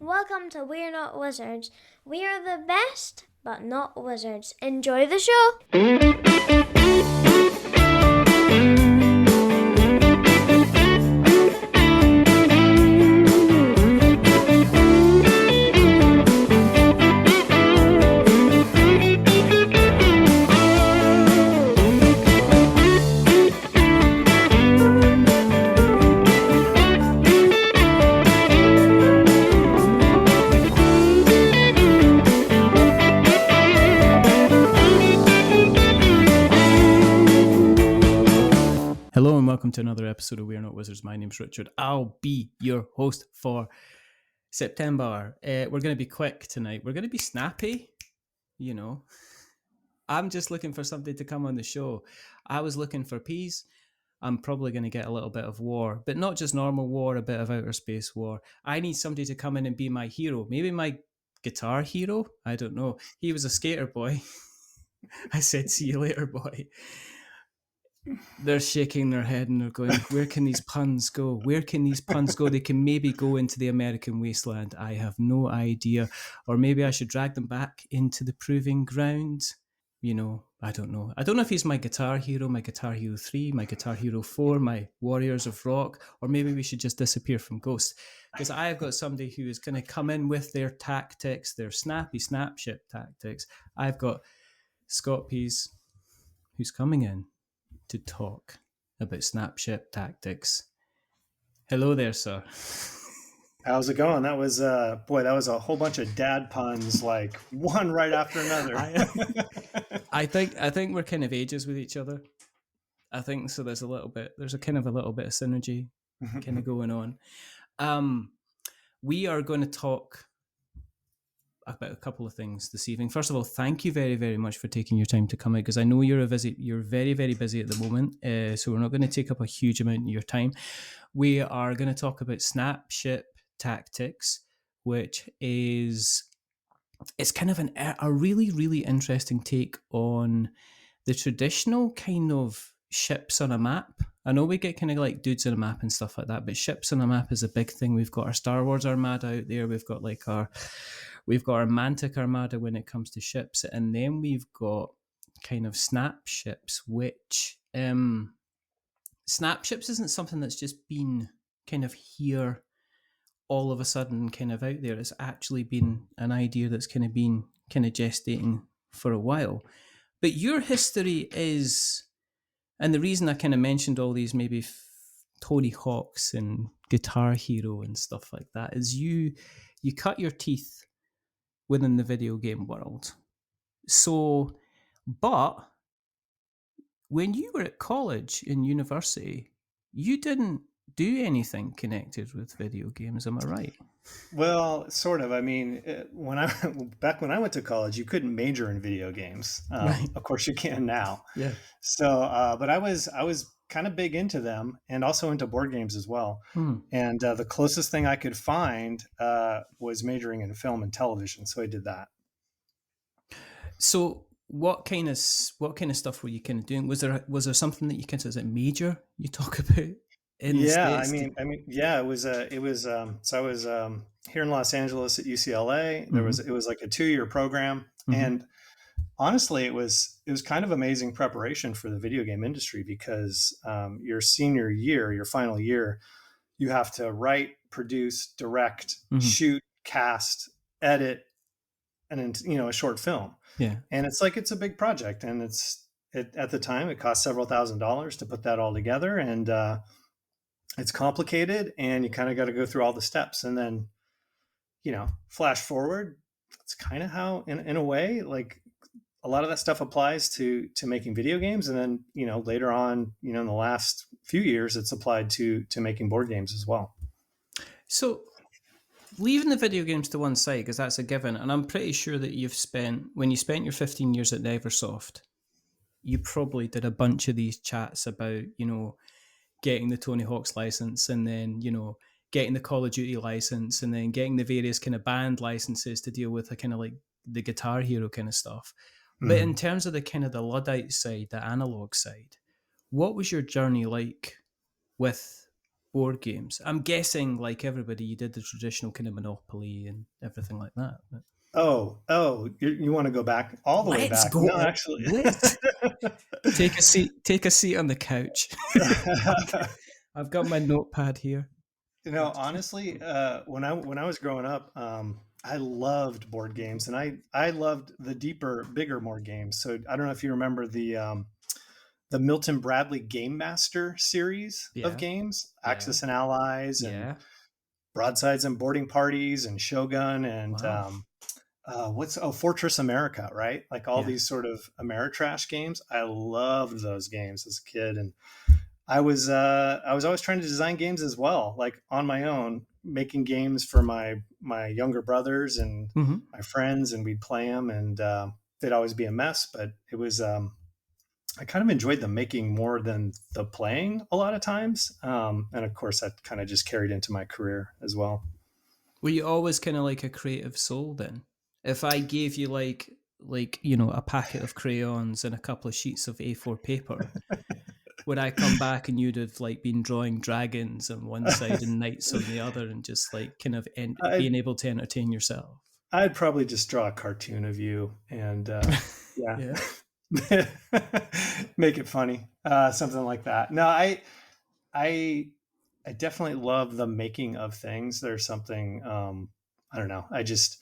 welcome to We're Not Wizards. We are the best, but not wizards. Enjoy the show! Hello and welcome to another episode of We're Not Wizards. My name's Richard. I'll be your host for September. We're going to be quick tonight. We're going to be snappy, you know. I'm just looking for somebody to come on the show. I was looking for Pease. I'm probably going to get a little bit of war, but not just normal war, a bit of outer space war. I need somebody to come in and be my hero. Maybe my guitar hero? I don't know. He was a skater boy. I said, see you later, boy. They're shaking their head and they're going, where can these puns go? Where can these puns go? They can maybe go into the American wasteland. I have no idea. Or maybe I should drag them back into the proving ground. You know, I don't know. I don't know if he's my Guitar Hero 3, my Guitar Hero 4, my Warriors of Rock, or maybe we should just disappear from Ghost. Because I've got somebody who is going to come in with their tactics, their snappy snapship tactics. I've got Scott Pease, who's coming in to talk about snapship tactics. Hello there, sir. How's it going? That was that was a whole bunch of dad puns, like one right after another. I think we're kind of ages with each other. I think so. There's a little bit of synergy kind of going on. We are going to talk about a couple of things this evening. First of all, thank you very, very much for taking your time to come out, because I know you're very, very busy at the moment, so we're not going to take up a huge amount of your time. We are going to talk about snapship tactics, which is kind of a really, really interesting take on the traditional kind of ships on a map. I know we get kind of like dudes on a map and stuff like that, but ships on a map is a big thing. We've got our Star Wars Armada out there. We've got our Mantic Armada when it comes to ships, and then we've got kind of snap ships, which snap ships isn't something that's just been kind of here all of a sudden kind of out there. It's actually been an idea that's kind of been kind of gestating for a while. But your history is, and the reason I kind of mentioned all these maybe Tony Hawks and Guitar Hero and stuff like that, is you cut your teeth within the video game world. So, but when you were at college and university, you didn't do anything connected with video games, am I right? Well, sort of. I mean, back when I went to college, you couldn't major in video games. Right. Of course, you can now. Yeah. So, but I was kind of big into them, and also into board games as well. And the closest thing I could find was majoring in film and television. So I did that. So what kind of stuff were you kind of doing? Was there something that you kind of, as a major you talk about? Yeah, I mean, yeah, it was. So I was here in Los Angeles at UCLA. It was like a 2-year program, and honestly, it was kind of amazing preparation for the video game industry, because your senior year, your final year, you have to write, produce, direct, shoot, cast, edit, and a short film. Yeah, and it's a big project, and at the time it cost several $1,000s to put that all together, and it's complicated, and you kind of got to go through all the steps. And then, flash forward, it's kind of how, in a way, like a lot of that stuff applies to making video games. And then, later on, in the last few years, it's applied to making board games as well. So leaving the video games to one side, because that's a given, and I'm pretty sure that when you spent your 15 years at Neversoft, you probably did a bunch of these chats about, getting the Tony Hawk's license, and then, getting the Call of Duty license, and then getting the various kind of band licenses to deal with a kind of like the Guitar Hero kind of stuff. But in terms of the kind of the Luddite side, the analog side, what was your journey like with board games? I'm guessing, like everybody, you did the traditional kind of Monopoly and everything like that. But You want to go back all the way let's back? go. No, actually. Let's take a seat. Take a seat on the couch. I've got my notepad here. Honestly, when I was growing up, I loved board games, and I loved the deeper, bigger, more games. So I don't know if you remember the Milton Bradley Game Master series of Yeah. games, Yeah. Axis and Allies, and Yeah. Broadsides and Boarding Parties, and Shogun, and Wow. Fortress America, right? Like all Yeah. these sort of Ameritrash games. I loved those games as a kid, and I was always trying to design games as well, like on my own, making games for my younger brothers and Mm-hmm. my friends, and we'd play them, and they'd always be a mess, but it was I kind of enjoyed the making more than the playing a lot of times, and of course that kind of just carried into my career as well. Were you always kind of like a creative soul then? If I gave you like a packet of crayons and a couple of sheets of A4 paper, would I come back and you'd have like been drawing dragons on one side and knights on the other, and just like kind of being able to entertain yourself? I'd probably just draw a cartoon of you and yeah. Make it funny, something like that. No, I definitely love the making of things. There's something I don't know. I just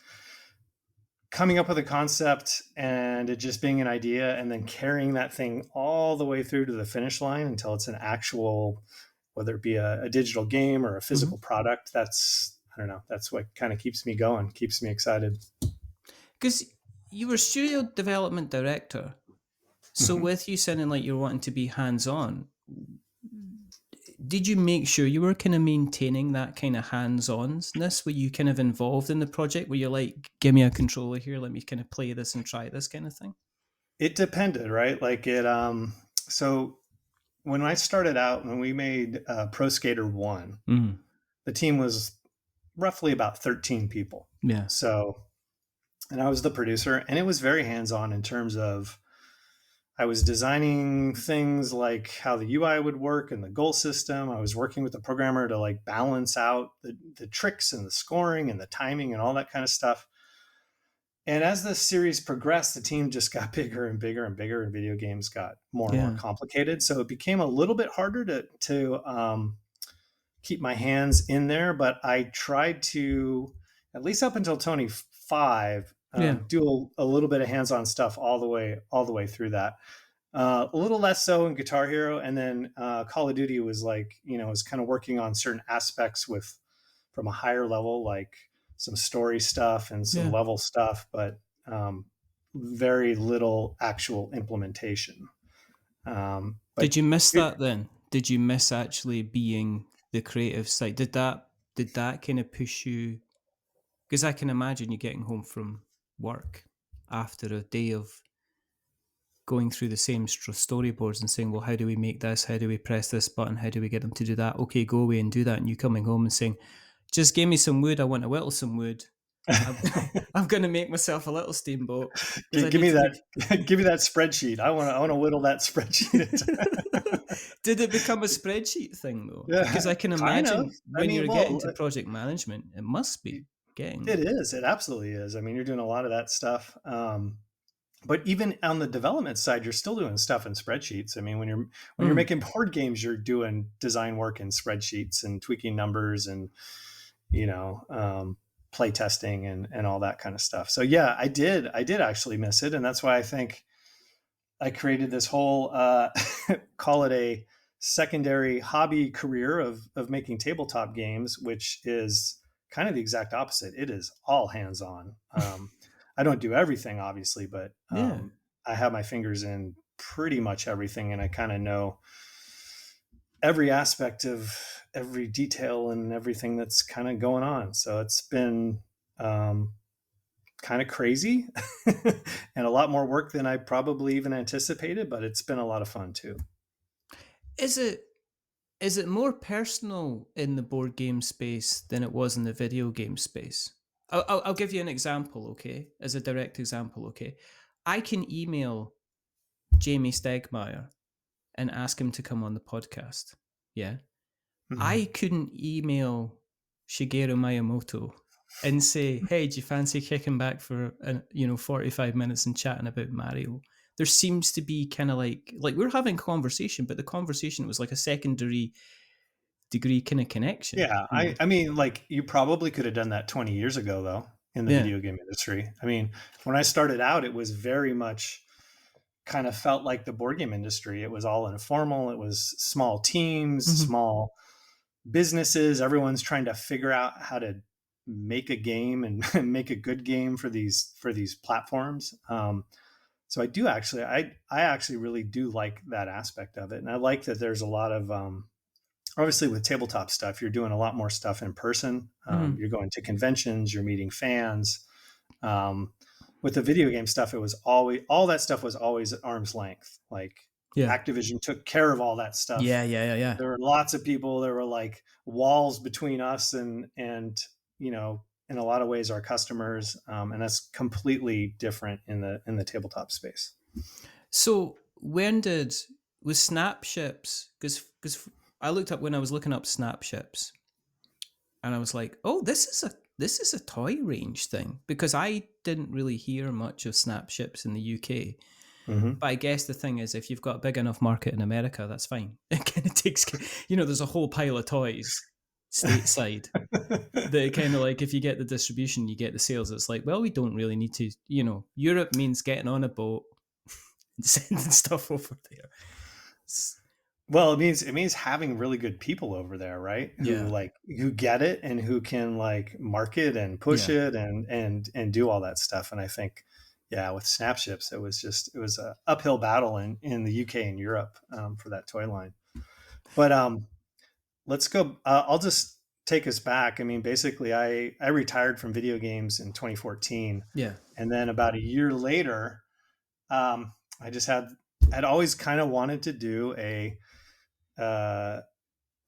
coming up with a concept and it just being an idea, and then carrying that thing all the way through to the finish line until it's an actual, whether it be a digital game or a physical product. That's, I don't know. That's what kind of keeps me going, keeps me excited. Because you were studio development director, so with you sounding like you're wanting to be hands-on, did you make sure you were kind of maintaining that kind of hands-onness? Were you kind of involved in the project? Were you like, give me a controller here, let me kind of play this and try this kind of thing? It depended, right? Like so when I started out, when we made Pro Skater 1, the team was roughly about 13 people. Yeah. So, and I was the producer, and it was very hands-on in terms of I was designing things like how the UI would work and the goal system. I was working with the programmer to like balance out the tricks and the scoring and the timing and all that kind of stuff. And as the series progressed, the team just got bigger and bigger and bigger, and video games got more and more complicated. So it became a little bit harder to keep my hands in there. But I tried to, at least up until Tony 5, do a little bit of hands-on stuff all the way through that. A little less so in Guitar Hero, and then Call of Duty was like, was kind of working on certain aspects from a higher level, like some story stuff and some level stuff, but very little actual implementation. But did you miss that then? Did you miss actually being the creative side? Did that kind of push you? Because I can imagine you getting home from work after a day of going through the same storyboards and saying, well, how do we make this? How do we press this button? How do we get them to do that? Okay, go away and do that. And you coming home and saying, just give me some wood. I want to whittle some wood. I'm going to make myself a little steamboat. Give me that spreadsheet. I want to whittle that spreadsheet. Did it become a spreadsheet thing though? Yeah, because I can imagine when you're getting to project management, it must be getting. It is. It absolutely is. I mean, you're doing a lot of that stuff. But even on the development side, you're still doing stuff in spreadsheets. I mean, when you're making board games, you're doing design work in spreadsheets and tweaking numbers and play testing and all that kind of stuff. So yeah, I did actually miss it, and that's why I think I created this whole call it a secondary hobby career of making tabletop games, which is kind of the exact opposite. It is all hands on. I don't do everything, obviously, but I have my fingers in pretty much everything, and I kind of know every aspect of every detail and everything that's kind of going on. So it's been kind of crazy and a lot more work than I probably even anticipated, but it's been a lot of fun too. Is it more personal in the board game space than it was in the video game space? I'll give you an example, okay? As a direct example, okay? I can email Jamie Stegmaier and ask him to come on the podcast, yeah? I couldn't email Shigeru Miyamoto and say, "Hey, do you fancy kicking back for 45 minutes and chatting about Mario?" There seems to be kind of like we're having a conversation, but the conversation was like a secondary degree kind of connection. Yeah, I mean, like, you probably could have done that 20 years ago, though, in the Yeah. video game industry. I mean, when I started out, it was very much kind of felt like the board game industry. It was all informal. It was small teams, small businesses. Everyone's trying to figure out how to make a game and make a good game for these platforms. So I actually really do like that aspect of it, and I like that there's a lot of obviously with tabletop stuff, you're doing a lot more stuff in person. You're going to conventions, you're meeting fans. With the video game stuff, it was always, all that stuff was always at arm's length. Like Activision took care of all that stuff. Yeah. There were lots of people. There were like walls between us and in a lot of ways our customers. And that's completely different in the tabletop space. So was Snap Ships, because I looked up when I was looking up Snap Ships, and I was like, oh, this is a toy range thing, because I didn't really hear much of Snap Ships in the UK. But I guess the thing is, if you've got a big enough market in America, that's fine. It kind of takes, there's a whole pile of toys stateside that kind of like, if you get the distribution, you get the sales. It's like, well, we don't really need to, Europe means getting on a boat and sending stuff over there. Well, it means having really good people over there, right? Who get it and who can like market and push it and do all that stuff. And I think, with Snap Ships, it was an uphill battle in the UK and Europe for that toy line. But let's go. I'll just take us back. I mean, basically, I retired from video games in 2014. Yeah, and then about a year later, I just I'd always kind of wanted to do a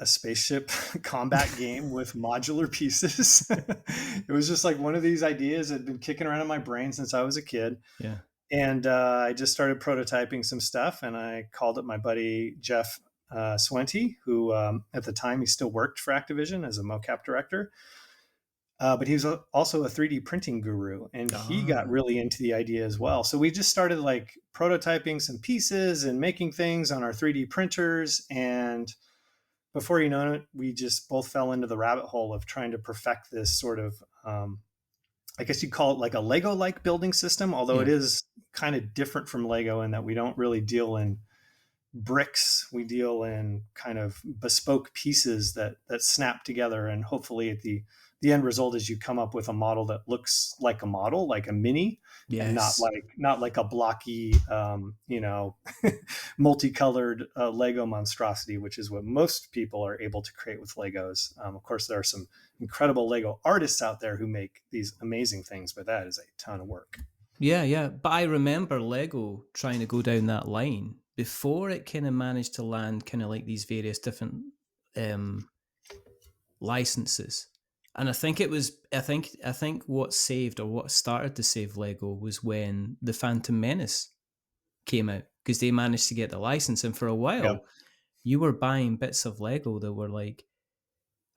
spaceship combat game with modular pieces. It was just like one of these ideas that had been kicking around in my brain since I was a kid. Yeah. And I just started prototyping some stuff, and I called up my buddy Jeff Swente, who at the time he still worked for Activision as a mocap director. But he was also a 3D printing guru, and he got really into the idea as well. So we just started like prototyping some pieces and making things on our 3D printers. And before you know it, we just both fell into the rabbit hole of trying to perfect this sort of, I guess you'd call it like a Lego-like building system, although it is kind of different from Lego in that we don't really deal in bricks. We deal in kind of bespoke pieces that snap together, and hopefully at the end result is you come up with a model that looks like a model, like a mini, and not like a blocky, multicolored Lego monstrosity, which is what most people are able to create with Legos. Of course, there are some incredible Lego artists out there who make these amazing things, but that is a ton of work. Yeah. But I remember Lego trying to go down that line before it kind of managed to land kind of like these various different licenses. And I think what saved, or what started to save Lego, was when the Phantom Menace came out, because they managed to get the license. And for a while, you were buying bits of Lego that were like,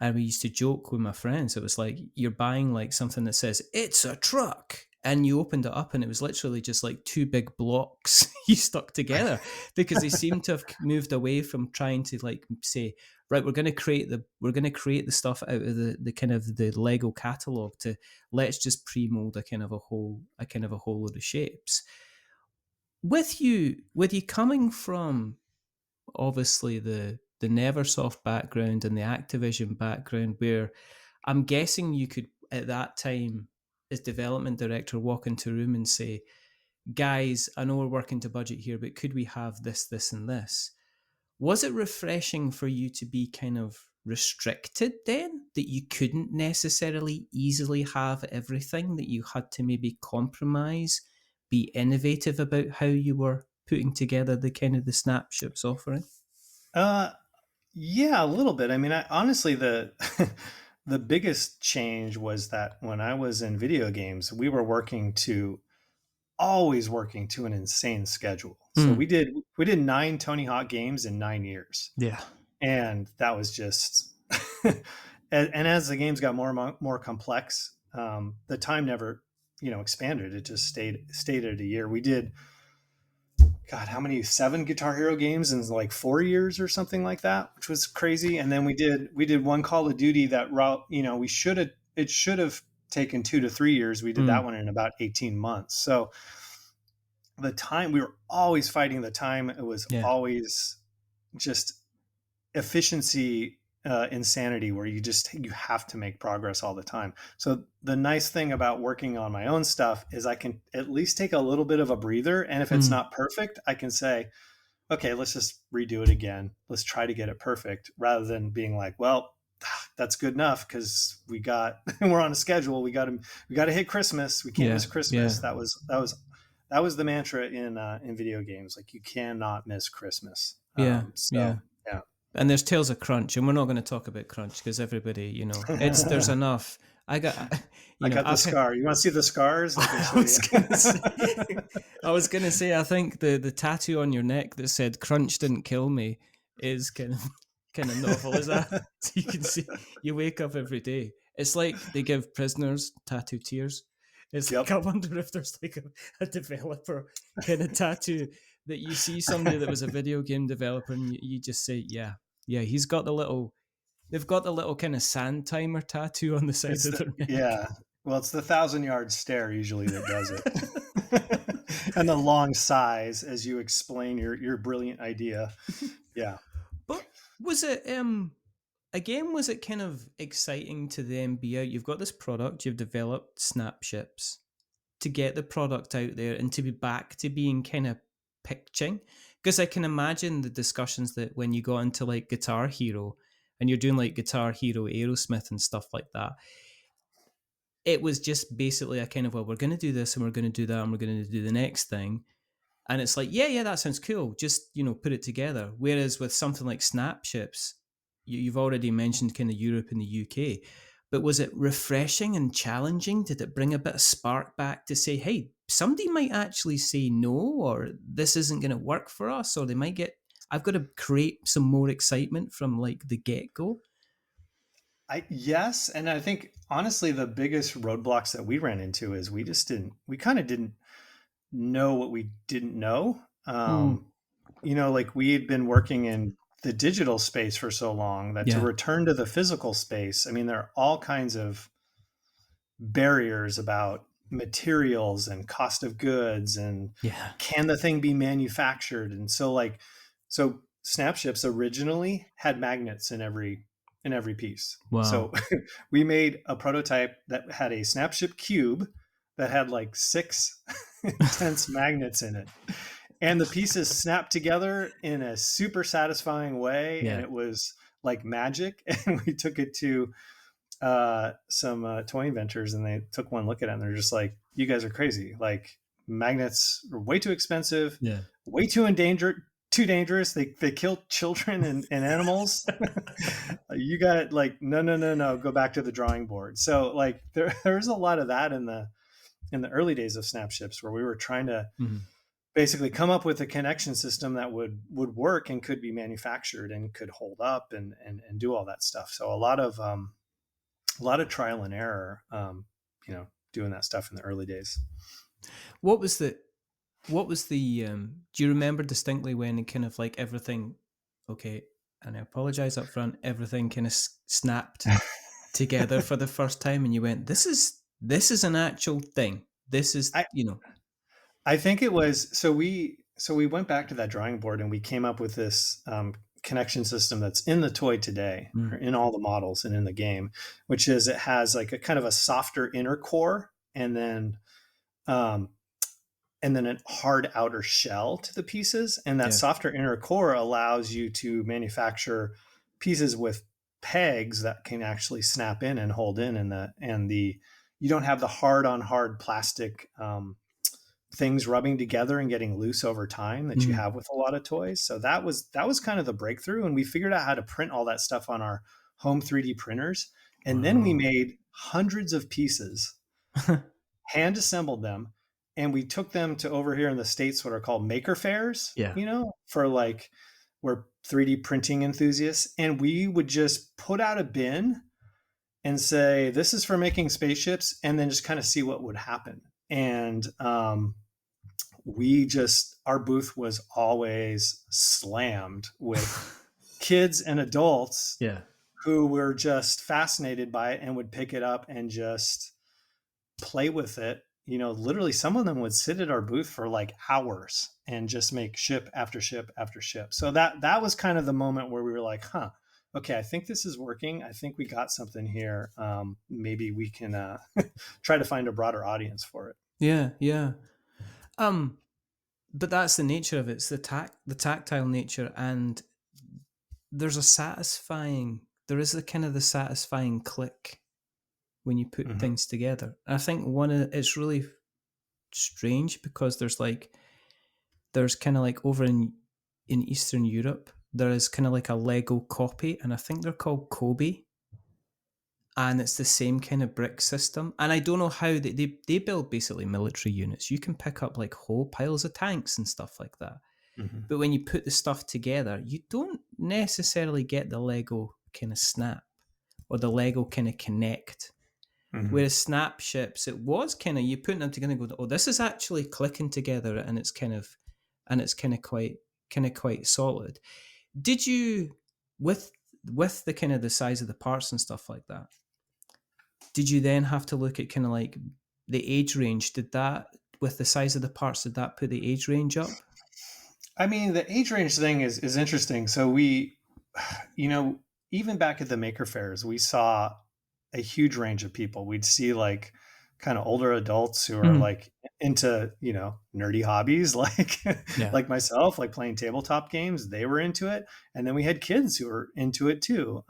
and we used to joke with my friends, it was like you're buying like something that says it's a truck, and you opened it up and it was literally just like two big blocks you stuck together, because they seem to have moved away from trying to like say, right, we're going to create the stuff out of the kind of the Lego catalog, to let's just pre-mold a kind of a whole load of shapes. With you coming from obviously the Neversoft background and the Activision background, where I'm guessing you could at that time as development director walk into a room and say, guys, I know we're working to budget here, but could we have this, and this? Was it refreshing for you to be kind of restricted then, that you couldn't necessarily easily have everything, that you had to maybe compromise, be innovative about how you were putting together the kind of the Snap Ships offering? Yeah, a little bit. I mean, honestly, the the biggest change was that when I was in video games, we were always working to an insane schedule. So we did 9 Tony Hawk games in 9 years. Yeah. And that was just and as the games got more complex, the time never, expanded. It just stayed at a year. We did, God, how many, 7 Guitar Hero games in like 4 years or something like that, which was crazy. And then we did one Call of Duty that route, it should have taken 2 to 3 years. We did that one in about 18 months. So the time, we were always fighting the time. It was always just efficiency, insanity, where you have to make progress all the time. So the nice thing about working on my own stuff is I can at least take a little bit of a breather. And if it's not perfect, I can say, okay, let's just redo it again. Let's try to get it perfect, rather than being like, well, that's good enough because we're on a schedule. We got to hit Christmas. We can't miss Christmas. That was the mantra in video games. Like, you cannot miss Christmas. Yeah. And there's Tales of Crunch, and we're not going to talk about Crunch because everybody, there's enough. I got the scar. You want to see the scars? I was gonna say, I think the tattoo on your neck that said "Crunch didn't kill me" is kind of novel. Is that? So you can see, you wake up every day. It's like they give prisoners tattoo tears. It's like, I wonder if there's like a developer kind of tattoo that you see somebody that was a video game developer, and you just say, yeah, they've got the little kind of sand timer tattoo on the side of their neck. Yeah. Well, it's the 1,000-yard stare usually that does it. And the long sighs as you explain your brilliant idea. Yeah. But was it, was it kind of exciting to then be out? You've got this product, you've developed Snapships, to get the product out there and to be back to being kind of pitching? Because I can imagine the discussions that when you got into like Guitar Hero and you're doing like Guitar Hero Aerosmith and stuff like that, it was just basically a kind of, well, we're going to do this and we're going to do that and we're going to do the next thing. And it's like, yeah, that sounds cool. Just, put it together. Whereas with something like Snapships, you've already mentioned kind of Europe and the UK, but was it refreshing and challenging? Did it bring a bit of spark back to say, hey, somebody might actually say no, or this isn't going to work for us, or they might I've got to create some more excitement from like the get-go? Yes. And I think honestly, the biggest roadblocks that we ran into is we kind of didn't know what we didn't know. Like we had been working in the digital space for so long that to return to the physical space, I mean, there are all kinds of barriers about materials and cost of goods and can the thing be manufactured? And so Snapships originally had magnets in every piece. Wow. So we made a prototype that had a Snapship cube that had like 6 intense magnets in it. And the pieces snapped together in a super satisfying way. And it was like magic. And we took it to some toy inventors, and they took one look at it and they're just like, you guys are crazy. Like, magnets are way too expensive, way too too dangerous. They kill children and animals. You got like, no, go back to the drawing board. So like there's a lot of that in the early days of Snapships, where we were trying to basically come up with a connection system that would work and could be manufactured and could hold up and do all that stuff. So a lot of trial and error, doing that stuff in the early days. What was the do you remember distinctly when it kind of like everything, okay, and I apologize up front, everything kind of snapped together for the first time and you went, this is an actual thing. This is, I think it was, so we went back to that drawing board and we came up with this connection system that's in the toy today, or in all the models and in the game, which is, it has like a kind of a softer inner core and then a hard outer shell to the pieces. And that softer inner core allows you to manufacture pieces with pegs that can actually snap in and hold in, you don't have the hard on hard plastic things rubbing together and getting loose over time that you have with a lot of toys. So that was kind of the breakthrough. And we figured out how to print all that stuff on our home 3D printers. And then we made hundreds of pieces, hand assembled them, and we took them to over here in the States, what are called maker fairs, for like were 3D printing enthusiasts, and we would just put out a bin and say, this is for making spaceships, and then just kind of see what would happen. And our booth was always slammed with kids and adults who were just fascinated by it and would pick it up and just play with it. Literally some of them would sit at our booth for like hours and just make ship after ship after ship. So that was kind of the moment where we were like, okay, I think this is working. I think we got something here. Maybe we can try to find a broader audience for it. Yeah. But that's the nature of it. It's the tactile nature, and there is the satisfying click when you put things together. I think it's really strange because there's kind of like over in Eastern Europe, there is kind of like a Lego copy, and I think they're called Kobe. And it's the same kind of brick system. And I don't know how they build basically military units. You can pick up like whole piles of tanks and stuff like that. Mm-hmm. But when you put the stuff together, you don't necessarily get the Lego kind of snap or the Lego kind of connect. Mm-hmm. Whereas snap ships, it was kind of, you putting them together and go, oh, this is actually clicking together, and it's kind of quite solid. Did you, with the kind of the size of the parts and stuff like that, did you then have to look at kind of like the age range? Did that, with the size of the parts, did that put the age range up? I mean, the age range thing is interesting. So we, even back at the maker fairs, we saw a huge range of people. We'd see like kind of older adults who are like into, nerdy hobbies, like myself, like playing tabletop games. They were into it. And then we had kids who were into it too.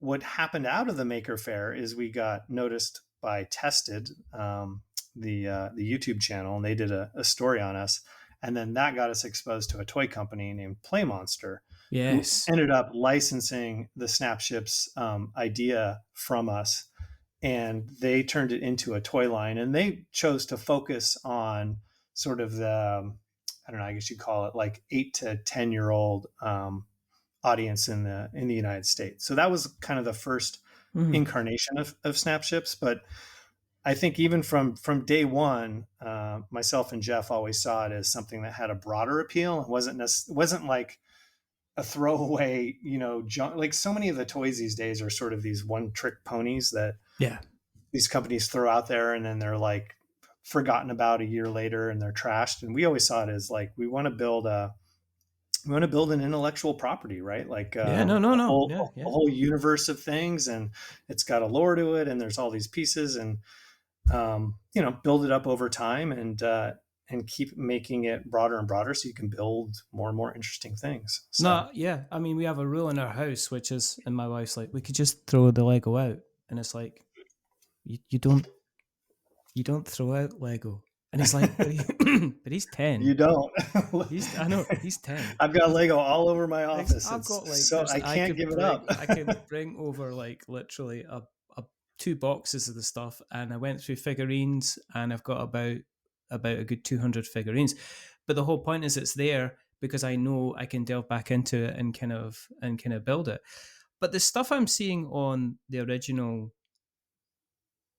What happened out of the maker fair is we got noticed by Tested, the YouTube channel, and they did a story on us. And then that got us exposed to a toy company named Play Monster. Yes. Who ended up licensing the Snapships idea from us, and they turned it into a toy line, and they chose to focus on sort of the, I don't know, I guess you'd call it like 8 to 10-year-old audience in the United States. So that was kind of the first incarnation of Snapships. But I think even from day one, myself and Jeff always saw it as something that had a broader appeal. It wasn't like a throwaway, junk. Like so many of the toys these days are sort of these one-trick ponies that these companies throw out there, and then they're like forgotten about a year later and they're trashed. And we always saw it as like, we want to build an intellectual property, right? Like a whole universe of things, and it's got a lore to it, and there's all these pieces, and build it up over time, and keep making it broader and broader so you can build more and more interesting things. So. I mean, we have a rule in our house, which is, and my wife's like, we could just throw the Lego out, and it's like, you don't throw out Lego. And he's like, but he's 10. You don't. I know, he's 10. I've got Lego all over my office. I've got so I can't give it up. I can bring over like literally a 2 boxes of the stuff, and I went through figurines, and I've got about a good 200 figurines. But the whole point is it's there because I know I can delve back into it and kind of build it. But the stuff I'm seeing on the original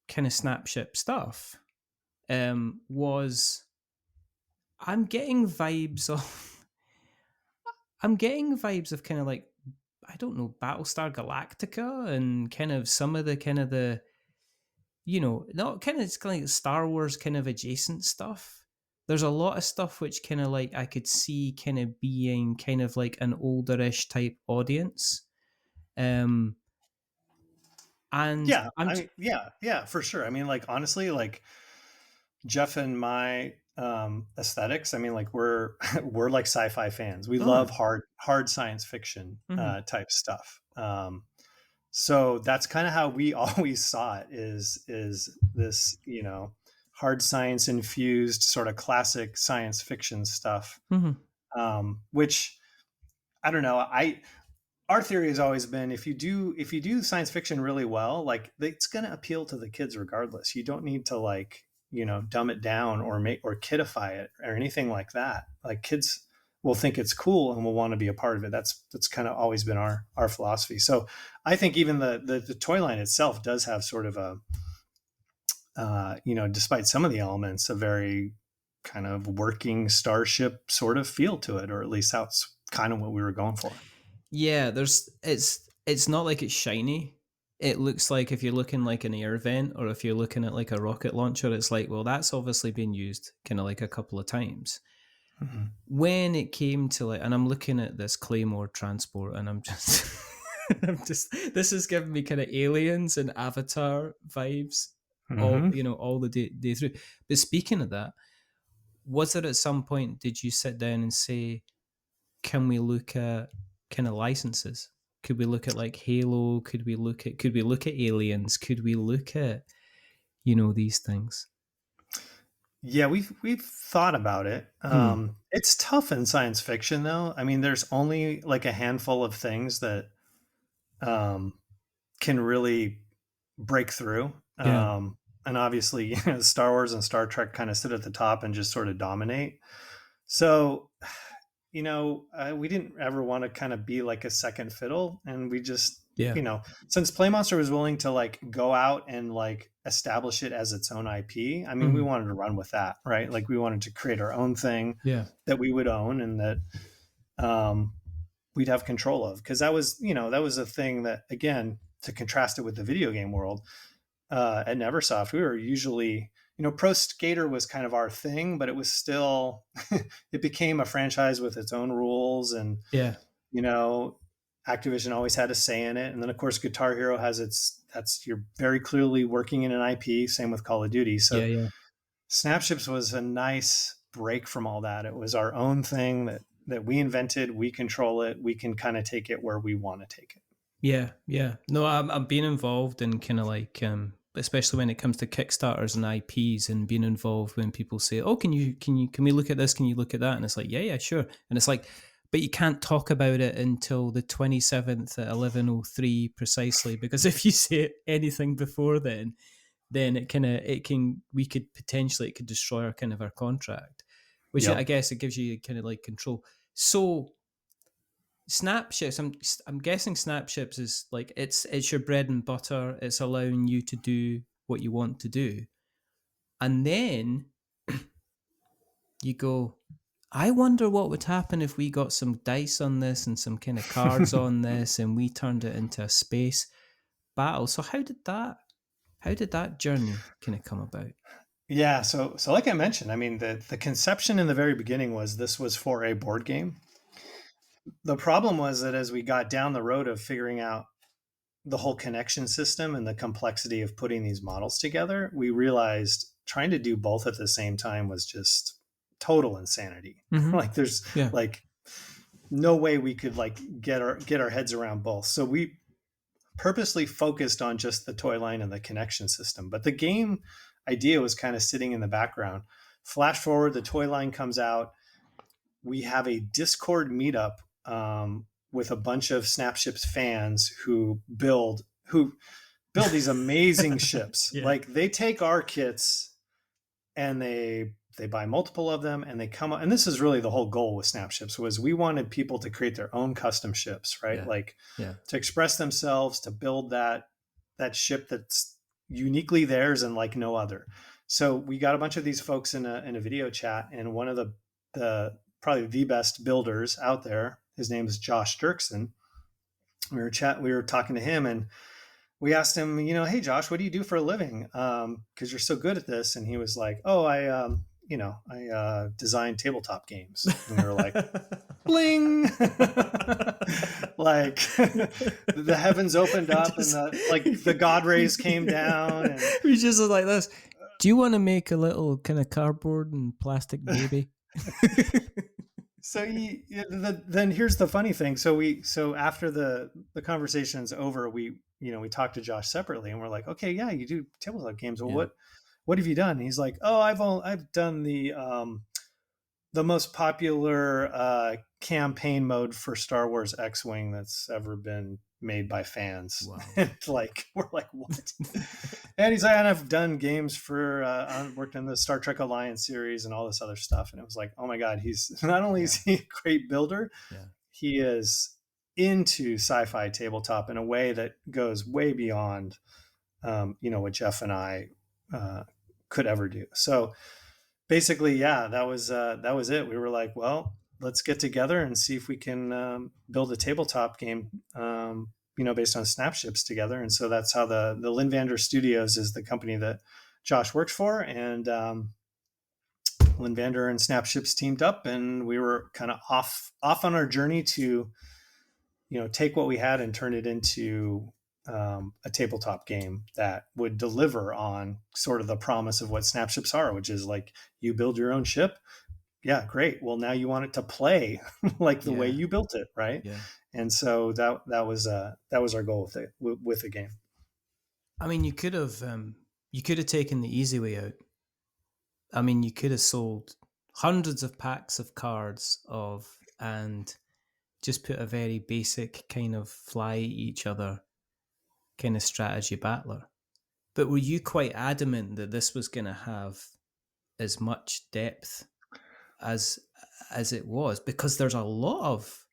kind of Snapship stuff, was I'm getting vibes of kind of like, I don't know, Battlestar Galactica, and kind of some of the not kind of, it's kind of like Star Wars kind of adjacent stuff. There's a lot of stuff which kind of like I could see kind of being kind of like an olderish type audience. And yeah, for sure. I mean, like, honestly, like Jeff and my aesthetics, I mean, like we're like sci-fi fans. We love hard science fiction type stuff. So that's kind of how we always saw it, is this, hard science infused sort of classic science fiction stuff. Which, I don't know, our theory has always been, if you do science fiction really well, like it's going to appeal to the kids regardless. You don't need to like dumb it down or kidify it or anything like that. Like kids will think it's cool and will want to be a part of it. That's kind of always been our philosophy. So I think even the toy line itself does have sort of a, despite some of the elements, a very kind of working starship sort of feel to it, or at least that's kind of what we were going for. Yeah, it's not like it's shiny. It looks like if you're looking like an air vent, or if you're looking at like a rocket launcher, it's like, well, that's obviously been used kind of like a couple of times. Mm-hmm. When it came to like, and I'm looking at this Claymore transport, and I'm just, this is giving me kind of Aliens and Avatar vibes, all the day through. But speaking of that, was it at some point, did you sit down and say, can we look at kind of licenses? Could we look at like Halo? Could we look at Aliens? Could we look at, these things? Yeah, we've thought about it. It's tough in science fiction, though. I mean, there's only like a handful of things that can really break through. Yeah. And obviously, Star Wars and Star Trek kind of sit at the top and just sort of dominate. So, we didn't ever want to kind of be like a second fiddle, and we just, since Playmonster was willing to like go out and like establish it as its own IP, I mean, we wanted to run with that, right? Like we wanted to create our own thing that we would own and that we'd have control of, because that was a thing that, again, to contrast it with the video game world, at Neversoft, we were usually, Pro Skater was kind of our thing, but it was still, it became a franchise with its own rules, and Activision always had a say in it. And then of course Guitar Hero has you're very clearly working in an IP, same with Call of Duty. So Snapships was a nice break from all that. It was our own thing that we invented, we control it, we can kind of take it where we want to take it. Yeah. No, I'm being involved in kind of like, especially when it comes to Kickstarters and IPs, and being involved when people say, "Oh, can we look at this? Can you look at that?" And it's like, yeah, sure. And it's like, but you can't talk about it until the 27th at 11:03 precisely, because if you say anything before then it could destroy our contract, which I guess it gives you kind of like control. So Snapships, I'm guessing Snapships is like it's your bread and butter. It's allowing you to do what you want to do, and then you go, I wonder what would happen if we got some dice on this and some kind of cards on this, and we turned it into a space battle. So how did that journey kind of come about? Yeah, so like I mentioned, I mean, the conception in the very beginning was this was for a board game. The problem was that as we got down the road of figuring out the whole connection system and the complexity of putting these models together, we realized trying to do both at the same time was just total insanity. Like there's like no way we could like get our heads around both. So we purposely focused on just the toy line and the connection system, but the game idea was kind of sitting in the background. Flash forward, the toy line comes out. We have a Discord meetup with a bunch of Snapships fans who build these amazing ships. Like they take our kits and they buy multiple of them, and they come up. And this is really the whole goal with Snapships, was we wanted people to create their own custom ships, right? To express themselves, to build that ship that's uniquely theirs and like no other. So we got a bunch of these folks in a video chat, and one of the probably the best builders out there, his name is Josh Dirksen. We were talking to him, and we asked him, hey Josh, what do you do for a living? Because you're so good at this. And he was like, oh, I design tabletop games. And we were like, bling, like the heavens opened up and the God rays came down. And we just like this. Do you want to make a little kind of cardboard and plastic baby? So then here's the funny thing. So after the conversation's over, we talked to Josh separately, and we're like, okay, yeah, you do tabletop games. Well, what have you done? And he's like, oh, I've done the the most popular campaign mode for Star Wars X-Wing that's ever been made by fans. Wow. And like, we're like, what? And he's like, and I've done games for, I worked in the Star Trek Alliance series and all this other stuff. And it was like, oh my God, he's not only is he a great builder, he is into sci-fi tabletop in a way that goes way beyond, what Jeff and I could ever do. So basically, that was it. We were like, well, let's get together and see if we can build a tabletop game, based on Snapships together. And so that's how the Linvander Studios is the company that Josh works for, and Linvander and Snapships teamed up, and we were kind of off on our journey to, take what we had and turn it into a tabletop game that would deliver on sort of the promise of what Snapships are, which is like, you build your own ship. Yeah, great. Well, now you want it to play like the way you built it, right? Yeah. And so that was our goal with the game. I mean, you could have taken the easy way out. I mean, you could have sold hundreds of packs of cards and just put a very basic kind of fly at each other kind of strategy battler. But were you quite adamant that this was going to have as much depth as it was? Because there's a lot of,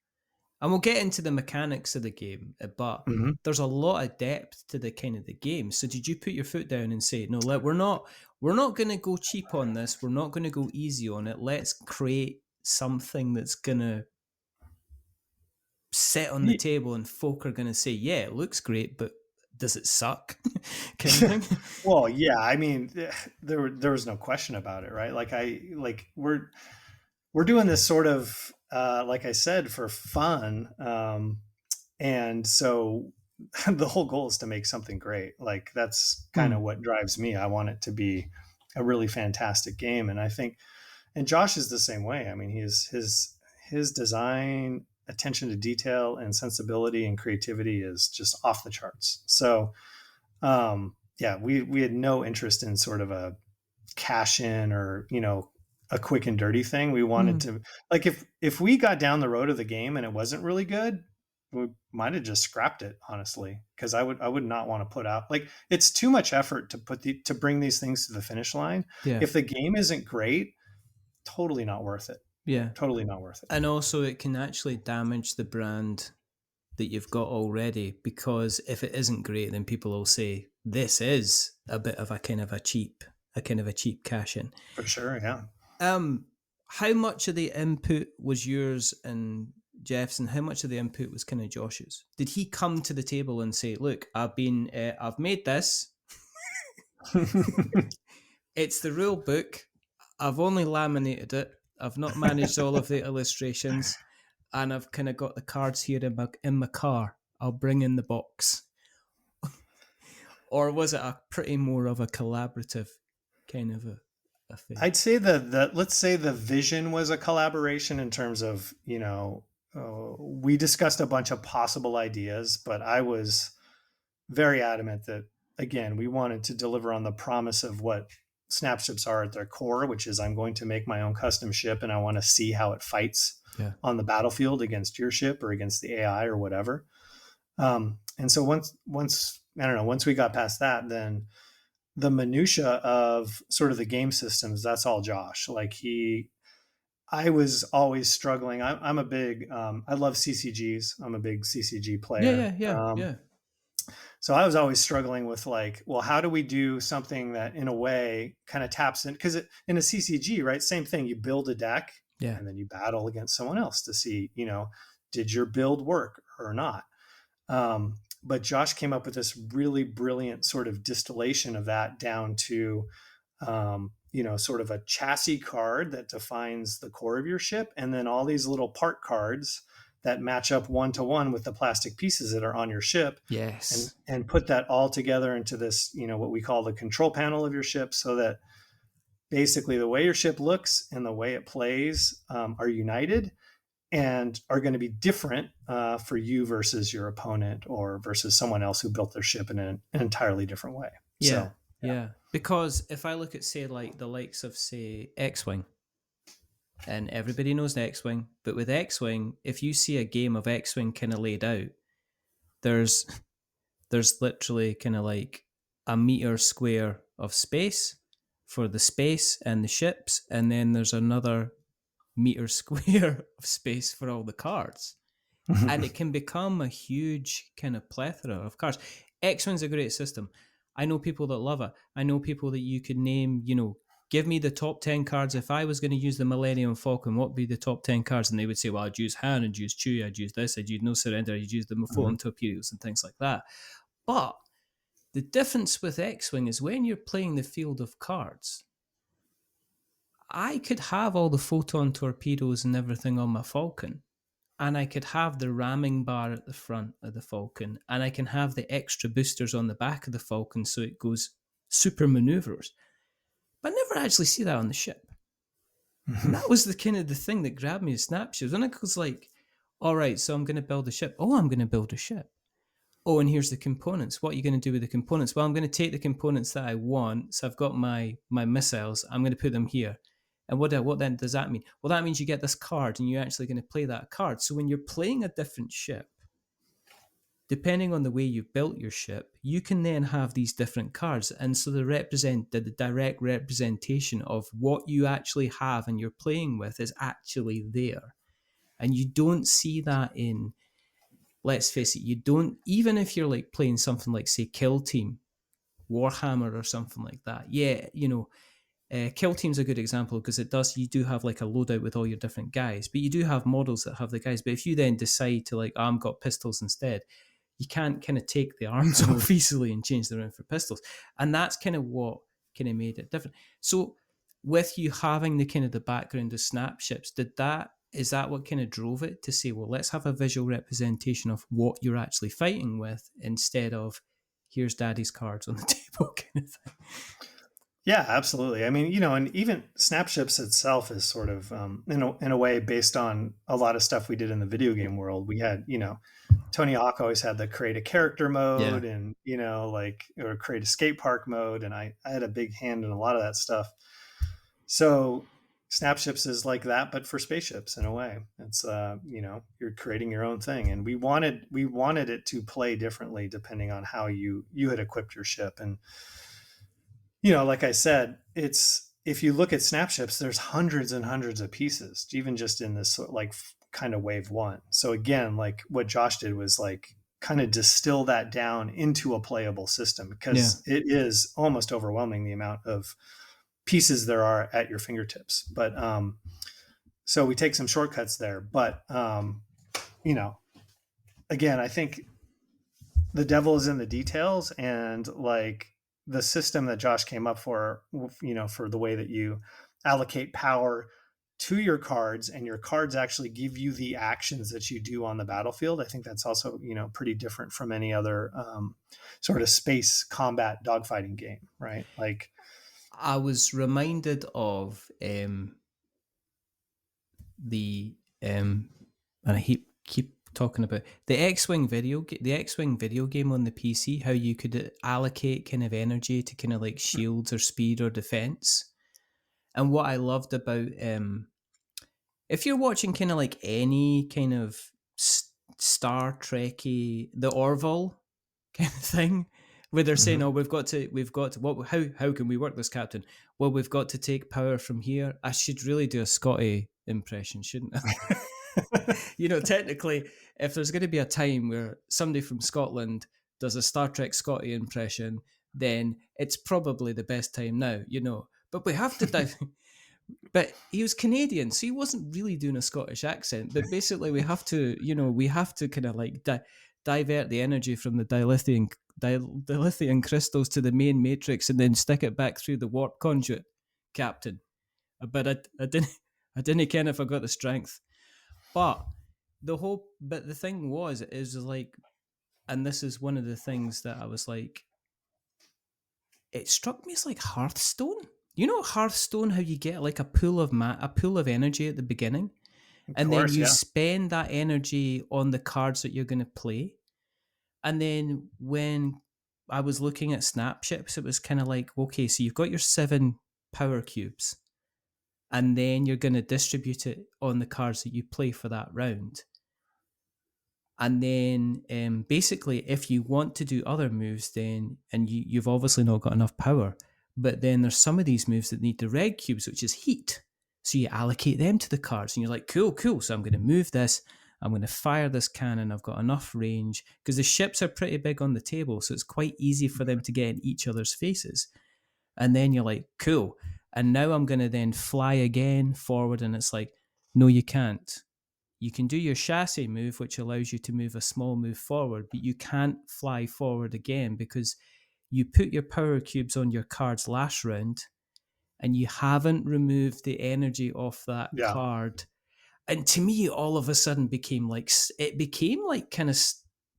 and we'll get into the mechanics of the game, but there's a lot of depth to the kind of the game. So did you put your foot down and say, no, we're not going to go cheap on this. We're not going to go easy on it. Let's create something that's going to set on the table and folk are going to say, yeah, it looks great, but does it suck? Kind of thing? Well, yeah, I mean, there was no question about it, right? We're doing this sort of, like I said, for fun. And so the whole goal is to make something great. Like, that's kind of what drives me. I want it to be a really fantastic game. And I think, and Josh is the same way. I mean, his design, attention to detail and sensibility and creativity is just off the charts. So, we had no interest in sort of a cash in or, a quick and dirty thing. We wanted to, like, if we got down the road of the game and it wasn't really good, we might have just scrapped it, honestly, because I would not want to put out, like, it's too much effort to bring these things to the finish line. Yeah. If the game isn't great, totally not worth it. Yeah. Totally not worth it. And also it can actually damage the brand that you've got already, because if it isn't great, then people will say this is a bit of a kind of a cheap cash in. For sure, yeah. How much of the input was yours and Jeff's, and how much of the input was kind of Josh's? Did he come to the table and say, "Look, I've made this. It's the rule book. I've only laminated it. I've not managed all of the illustrations, and I've kind of got the cards here in my car. I'll bring in the box." Or was it a pretty more of a collaborative kind of a thing? I'd say let's say the vision was a collaboration in terms of, we discussed a bunch of possible ideas, but I was very adamant that, again, we wanted to deliver on the promise of what Snapships are at their core, which is, I'm going to make my own custom ship and I want to see how it fights on the battlefield against your ship or against the AI or whatever. And so once we got past that, then the minutia of sort of the game systems, that's all Josh. Like, I was always struggling. I'm a big, I love CCGs. I'm a big CCG player. Yeah. So I was always struggling with, like, well, how do we do something that in a way kind of taps in? Because in a CCG, right, same thing. You build a deck and then you battle against someone else to see, did your build work or not? But Josh came up with this really brilliant sort of distillation of that down to, sort of a chassis card that defines the core of your ship, and then all these little part cards that match up 1-to-1 with the plastic pieces that are on your ship. Yes. And put that all together into this, what we call the control panel of your ship, so that basically the way your ship looks and the way it plays are united and are going to be different for you versus your opponent or versus someone else who built their ship in an entirely different way. Yeah. So, yeah. Because if I look at, say, like the likes of, say, X-Wing, and everybody knows X-Wing. But with X-Wing, if you see a game of X-Wing kind of laid out, there's literally kind of like a meter square of space for the space and the ships, and then there's another meter square of space for all the cards. And it can become a huge kind of plethora of cards. X-Wing's a great system. I know people that love it. I know people that you could name, give me the top 10 cards. If I was going to use the Millennium Falcon, what would be the top 10 cards? And they would say, well, I'd use Han, I'd use Chewie, I'd use this, I'd use No Surrender, I'd use the Photon Torpedoes and things like that. But the difference with X-Wing is when you're playing the field of cards, I could have all the photon torpedoes and everything on my Falcon, and I could have the ramming bar at the front of the Falcon, and I can have the extra boosters on the back of the Falcon so it goes super maneuvers. But I never actually see that on the ship. And that was the kind of the thing that grabbed me as Snapshots. When it was like, all right, so I'm going to build a ship. Oh, I'm going to build a ship. Oh, and here's the components. What are you going to do with the components? Well, I'm going to take the components that I want. So I've got my missiles. I'm going to put them here. And what then does that mean? Well, that means you get this card and you're actually going to play that card. So when you're playing a different ship, depending on the way you've built your ship, you can then have these different cards. And so the direct representation of what you actually have and you're playing with is actually there. And you don't see that in, let's face it, you don't, even if you're like playing something like, say, Kill Team, Warhammer or something like that. Yeah, Kill Team's a good example because you do have like a loadout with all your different guys, but you do have models that have the guys. But if you then decide to like, I've got pistols instead, you can't kind of take the arms off easily and change them around for pistols. And that's kind of what kind of made it different. So with you having the kind of the background of Snapships, is that what kind of drove it to say, well, let's have a visual representation of what you're actually fighting with instead of here's daddy's cards on the table kind of thing? Yeah, absolutely. I mean, and even Snapships itself is sort of, in a way, based on a lot of stuff we did in the video game world. We had, Tony Hawk always had the create a character mode, and or create a skate park mode, and I had a big hand in a lot of that stuff. So Snapships is like that, but for spaceships in a way. It's you're creating your own thing, and we wanted it to play differently depending on how you had equipped your ship. And like I said, if you look at Snapships, there's hundreds and hundreds of pieces, even just in this like kind of wave one. So again, like what Josh did was like kind of distill that down into a playable system, because it is almost overwhelming the amount of pieces there are at your fingertips. But so we take some shortcuts there. But again, I think the devil is in the details, and like the system that Josh came up for the way that you allocate power to your cards, and your cards actually give you the actions that you do on the battlefield. I think that's also, pretty different from any other sort of space combat dogfighting game, right? Like, I was reminded of and I keep talking about the X-Wing video game on the PC, how you could allocate kind of energy to kind of like shields or speed or defense. And what I loved about if you're watching kind of like any kind of Star Trekky, the Orville kind of thing, where they're saying, "Oh, we've got to. What? How can we work this, Captain? Well, we've got to take power from here." I should really do a Scotty impression, shouldn't I? Technically, if there's going to be a time where somebody from Scotland does a Star Trek Scotty impression, then it's probably the best time now, But we have to dive. But he was Canadian, so he wasn't really doing a Scottish accent. But basically, we have to kind of like divert the energy from the dilithium crystals to the main matrix, and then stick it back through the warp conduit, Captain. But I didn't care if I got the strength. But the thing is like, and this is one of the things that I was like, it struck me as like Hearthstone. Hearthstone, how you get like a pool of energy at the beginning, and then you spend that energy on the cards that you're going to play. And then when I was looking at Snapships, it was kind of like, okay, so you've got your 7 power cubes, and then you're going to distribute it on the cards that you play for that round. And then basically, if you want to do other moves, then, and you've obviously not got enough power, but then there's some of these moves that need the red cubes, which is heat. So you allocate them to the cards, and you're like, cool. So I'm going to move this. I'm going to fire this cannon. I've got enough range, because the ships are pretty big on the table, so it's quite easy for them to get in each other's faces. And then you're like, cool. And now I'm going to then fly again forward, and it's like, no, you can't. You can do your chassis move, which allows you to move a small move forward, but you can't fly forward again because you put your power cubes on your cards last round and you haven't removed the energy off that Yeah. card. And to me, all of a sudden became like kind of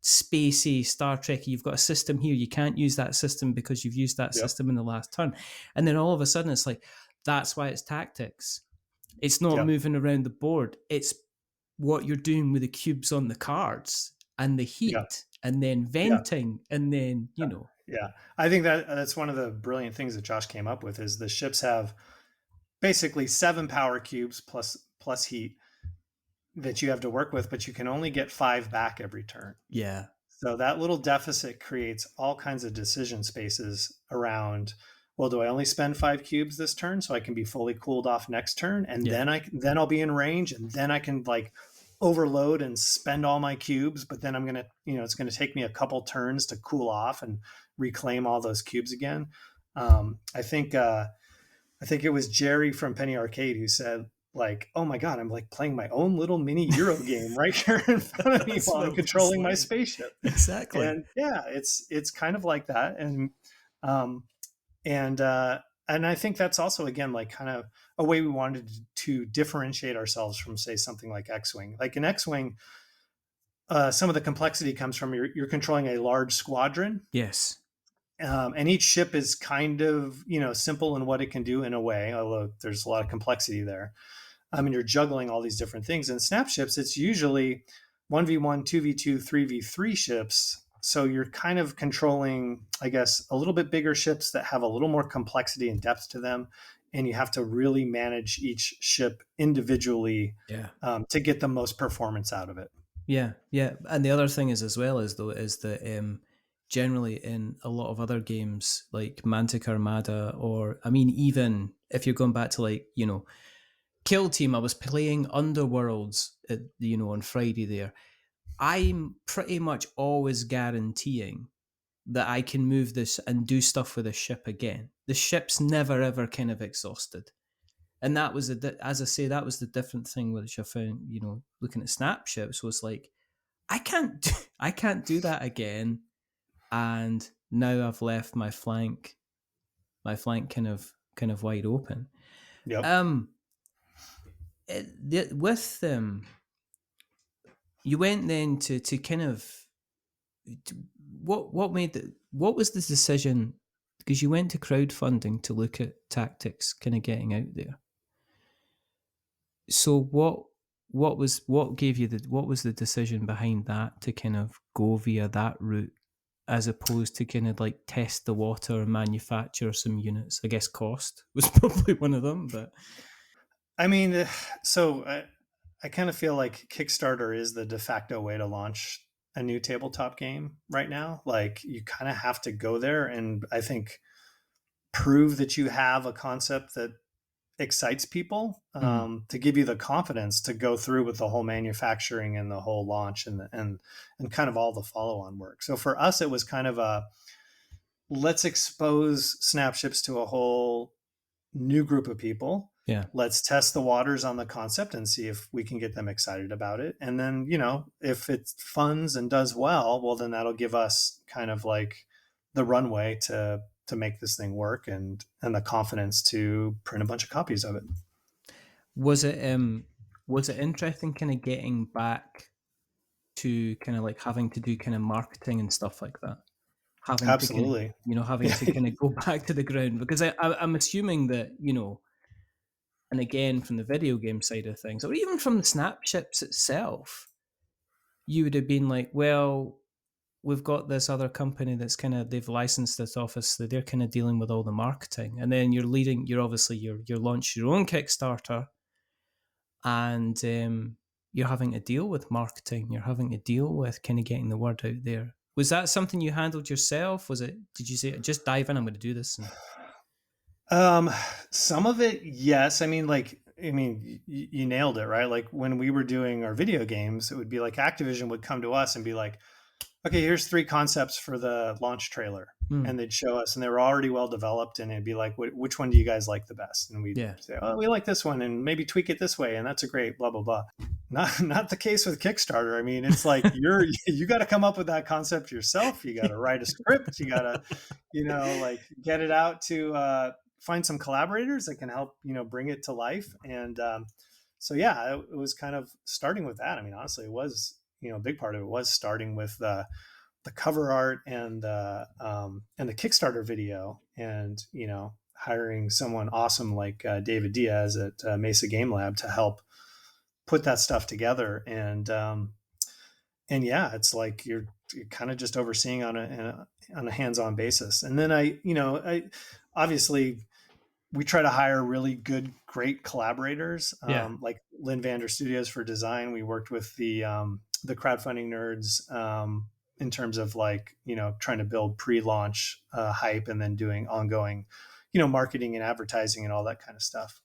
spacey, Star Trek. You've got a system here. You can't use that system because you've used that system in the last turn. And then all of a sudden it's like, that's why it's tactics. It's not moving around the board. It's what you're doing with the cubes on the cards and the heat and then venting and then, you know. Yeah. I think that's one of the brilliant things that Josh came up with is the ships have basically 7 power cubes plus heat that you have to work with, but you can only get 5 back every turn. Yeah. So that little deficit creates all kinds of decision spaces around, well, do I only spend 5 cubes this turn so I can be fully cooled off next turn? And then I'll be in range, and then I can like overload and spend all my cubes, but then I'm going to, it's going to take me a couple turns to cool off and reclaim all those cubes again. I think it was Jerry from Penny Arcade who said, like, oh my God, I'm like playing my own little mini Euro game right here in front of me while I'm controlling my spaceship. Exactly. And yeah, it's kind of like that. And I think that's also, again, like kind of a way we wanted to differentiate ourselves from, say, something like X-Wing. Like in X-Wing, some of the complexity comes from you're controlling a large squadron. Yes. And each ship is kind of, simple in what it can do in a way, although there's a lot of complexity there. I mean, you're juggling all these different things. In snap ships, it's usually 1v1, 2v2, 3v3 ships. So you're kind of controlling, I guess, a little bit bigger ships that have a little more complexity and depth to them. And you have to really manage each ship individually to get the most performance out of it. Yeah, yeah. And the other thing is, as well, is that generally in a lot of other games like Mantic Armada, or, I mean, even if you're going back to like, Kill Team, I was playing Underworlds on Friday there. I'm pretty much always guaranteeing that I can move this and do stuff with the ship again. The ship's never ever kind of exhausted. And that was, as I say, that was the different thing which I found, looking at snap ships, was like, I can't do that again. And now I've left my flank kind of wide open. Yep. With them, you went then to kind of, what was the decision? Because you went to crowdfunding to look at tactics kind of getting out there. So what was the decision behind that to kind of go via that route, as opposed to kind of like test the water and manufacture some units? I guess cost was probably one of them, but I mean, so I kind of feel like Kickstarter is the de facto way to launch a new tabletop game right now. Like, you kind of have to go there and, I think, prove that you have a concept that excites people, to give you the confidence to go through with the whole manufacturing and the whole launch and kind of all the follow-on work. So for us, it was kind of let's expose Snapships to a whole new group of people. Yeah. Let's test the waters on the concept and see if we can get them excited about it. And then, if it funds and does well, then that'll give us kind of like the runway to make this thing work and the confidence to print a bunch of copies of it. Was it interesting kind of getting back to kind of like having to do kind of marketing and stuff like that? Absolutely. Having to kind of go back to the ground, because I'm assuming that, and again, from the video game side of things, or even from the snap ships itself, you would have been like, well, we've got this other company that's kind of, they've licensed this office, so they're kind of dealing with all the marketing, and then you're obviously you're launch your own Kickstarter, and you're having to deal with marketing, you're having to deal with kind of getting the word out there. Was that something you handled yourself? Did you say just dive in, I'm going to do this? Some of it, yes. You nailed it, right? Like when we were doing our video games, it would be like Activision would come to us and be like, okay, here's 3 concepts for the launch trailer. And they'd show us, and they were already well developed, and it'd be like, which one do you guys like the best? And we'd say, oh, we like this one, and maybe tweak it this way, and that's a great blah blah blah. Not the case with Kickstarter. I mean, it's like you got to come up with that concept yourself. You got to write a script. You got to, like get it out to find some collaborators that can help bring it to life. And so yeah, it was kind of starting with that. I mean, honestly, it was a big part of it was starting with the cover art and the Kickstarter video, and hiring someone awesome like David Diaz at Mesa Game Lab to help put that stuff together. And yeah, it's like you're kind of just overseeing on a hands-on basis. And then I obviously we try to hire really great collaborators, like Lynn Vander Studios for design. We worked with the crowdfunding nerds in terms of trying to build pre-launch hype, and then doing ongoing, marketing and advertising and all that kind of stuff.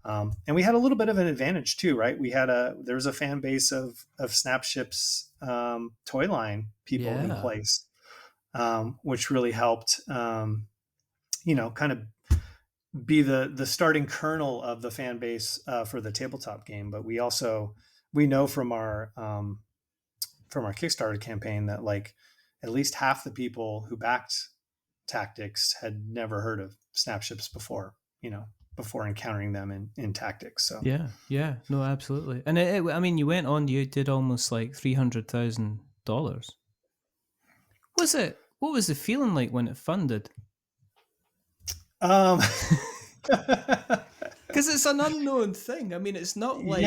And we had a little bit of an advantage too, right? There was a fan base of Snapship's toy line people in place, which really helped, kind of be the starting kernel of the fan base for the tabletop game. But we know from our Kickstarter campaign that at least half the people who backed Tactics had never heard of Snapships before encountering them in Tactics. So yeah, no, absolutely. And you did almost like $300,000. What was the feeling like when it funded? Because it's an unknown thing. I mean, it's not like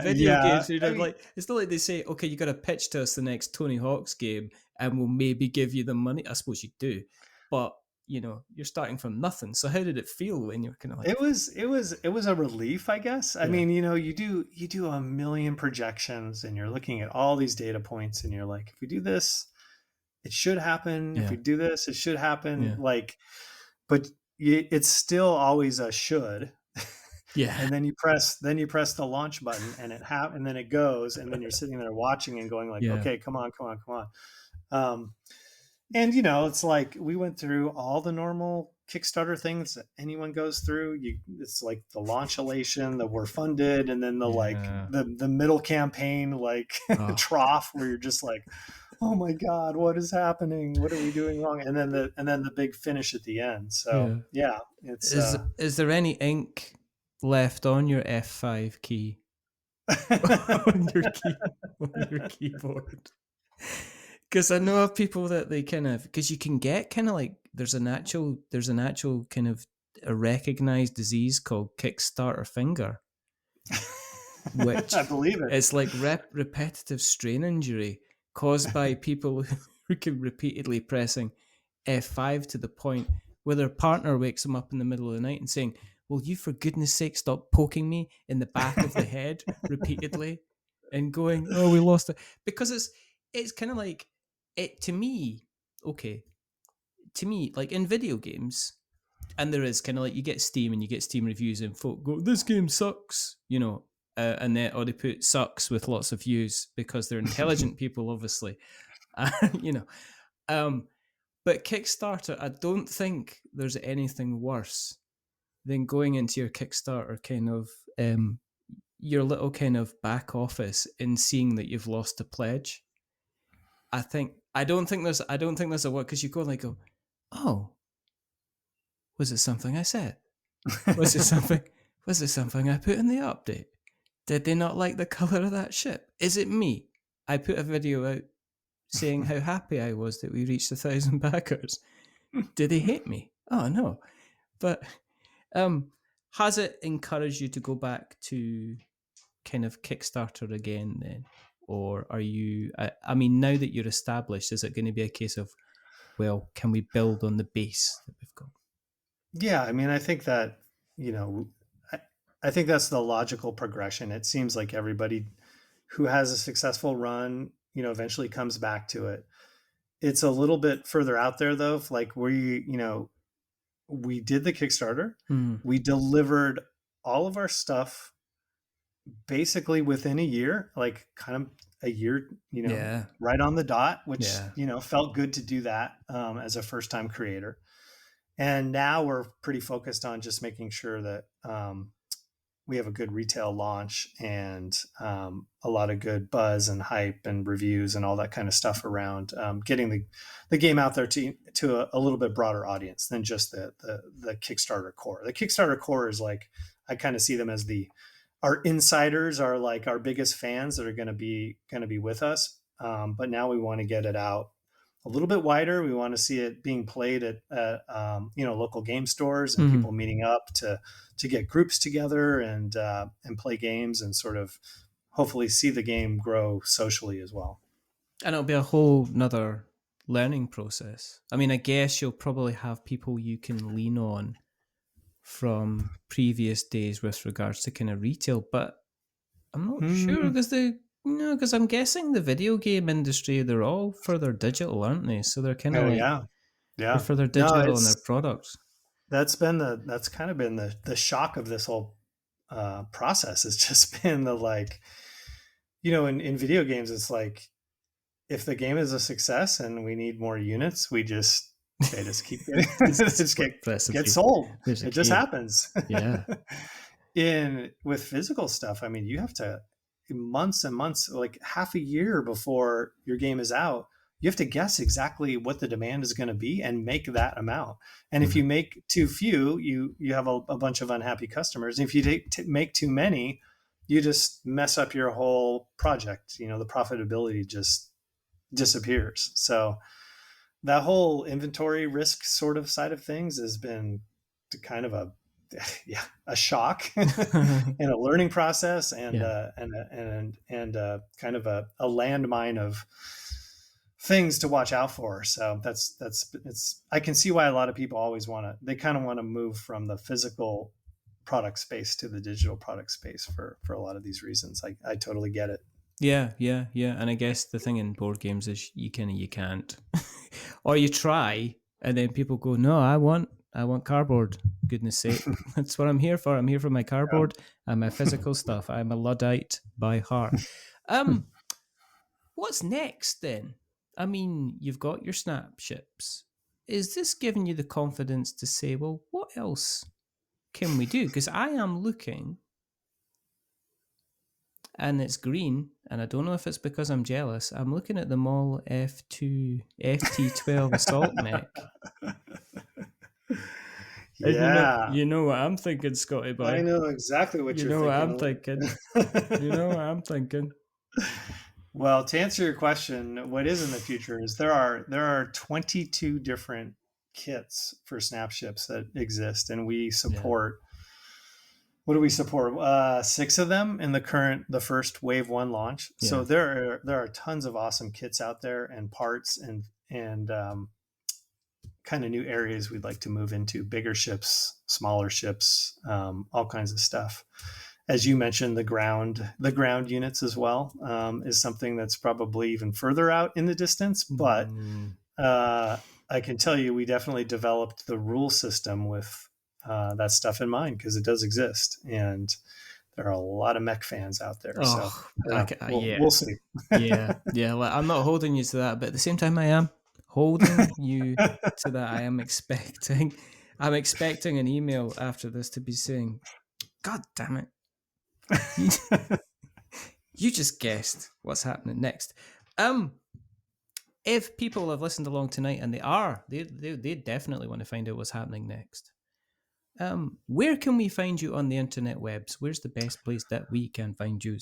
video games. It's not like they say, okay, you got to pitch to us the next Tony Hawk's game, and we'll maybe give you the money. I suppose you do, but you're starting from nothing. So how did it feel when you're kind of like? It was a relief, I guess. I mean, you do a million projections, and you're looking at all these data points, and you're like, if we do this, it should happen. If we do this, it should happen. But it's still always a should. Yeah. And then you press the launch button, and and then it goes, and then you're sitting there watching and going like, okay, come on. And it's like we went through all the normal Kickstarter things that anyone goes through. It's like the launch elation, that we're funded, and then the middle campaign trough where you're just like, oh my God, what is happening? What are we doing wrong? And then the big finish at the end. So it's is there any ink left on your F5 key on your keyboard? Because I know of people that they because you can get kind of like there's an actual kind of a recognized disease called Kickstarter finger, which I believe it. It's like repetitive strain injury caused by people who can repeatedly pressing F5 to the point where their partner wakes them up in the middle of the night and saying, will you for goodness sake stop poking me in the back of the head repeatedly, and going, oh, we lost it. Because it's kind of like it to me, like in video games, and there is kind of like you get Steam reviews and folk go, this game sucks, and they put sucks with lots of views because they're intelligent people, obviously. But Kickstarter, I don't think there's anything worse than going into your Kickstarter kind of your little kind of back office and seeing that you've lost a pledge. I don't think there's a word, because you go like, oh, was it something I said? Was it something I put in the update? Did they not like the color of that ship? Is it me? I put a video out saying how happy I was that we reached 1,000 backers. Did they hate me? Oh no. But has it encouraged you to go back to kind of Kickstarter again then? or are you? I mean, now that you're established, is it going to be a case of, well, can we build on the base that we've got? Yeah, I mean, I think that, I think that's the logical progression. It seems like everybody who has a successful run, eventually comes back to it. It's a little bit further out there though. Like we did the Kickstarter, we delivered all of our stuff basically within a year, like kind of a year, right on the dot, which, felt good to do that as a first time creator. And now we're pretty focused on just making sure that we have a good retail launch and a lot of good buzz and hype and reviews and all that kind of stuff around getting the game out there to a little bit broader audience than just the Kickstarter core. The Kickstarter core is like, I kind of see them as our insiders are like our biggest fans that are going to be with us. But now we want to get it out a little bit wider. We want to see it being played at local game stores and people meeting up to get groups together and play games and sort of hopefully see the game grow socially as well. And it'll be a whole nother learning process. I mean, I guess you'll probably have people you can lean on from previous days with regards to kind of retail, but I'm not sure because I'm guessing the video game industry, they're all further digital, aren't they? So they're kind of they're further digital in their products. That's kind of been the shock of this whole process. It's just been in video games, it's like, if the game is a success and we need more units, they just keep getting, get sold. It just happens. Yeah. With physical stuff, I mean, you have to months and months, like half a year before your game is out, you have to guess exactly what the demand is going to be and make that amount. And if you make too few, you have a bunch of unhappy customers. And if you make too many, you just mess up your whole project. The profitability just disappears. So that whole inventory risk sort of side of things has been kind of a shock and a learning process and kind of a landmine of things to watch out for. So I can see why a lot of people always want to move from the physical product space to the digital product space for a lot of these reasons. I totally get it. Yeah. And I guess the thing in board games is you can't, or you try, and then people go, "No, I want cardboard. Goodness sake, that's what I'm here for. I'm here for my cardboard and my physical stuff. I'm a Luddite by heart." What's next then? I mean, you've got your snap ships. Is this giving you the confidence to say, well, what else can we do? Because I am looking, and it's green, and I don't know if it's because I'm jealous. I'm looking at the Mall FT12 Assault Mech. Yeah. You know what I'm thinking, Scotty boy. I know exactly what you're thinking. You know what I'm thinking. Well, to answer your question, what is in the future is there are 22 different kits for snap ships that exist, and we support. What do we support? 6 of them in the first wave 1 launch. Yeah. So there are tons of awesome kits out there and parts and kind of new areas we'd like to move into, bigger ships, smaller ships, all kinds of stuff. As you mentioned, the ground units as well is something that's probably even further out in the distance. But I can tell you, we definitely developed the rule system with that stuff in mind, because it does exist, and there are a lot of mech fans out there. So we'll see. yeah. Like, I'm not holding you to that, but at the same time, I am holding you to that. I'm expecting an email after this to be saying, "God damn it, you just guessed what's happening next." If people have listened along tonight, and they definitely want to find out what's happening next, where can we find you on the internet webs? Where's the best place that we can find you?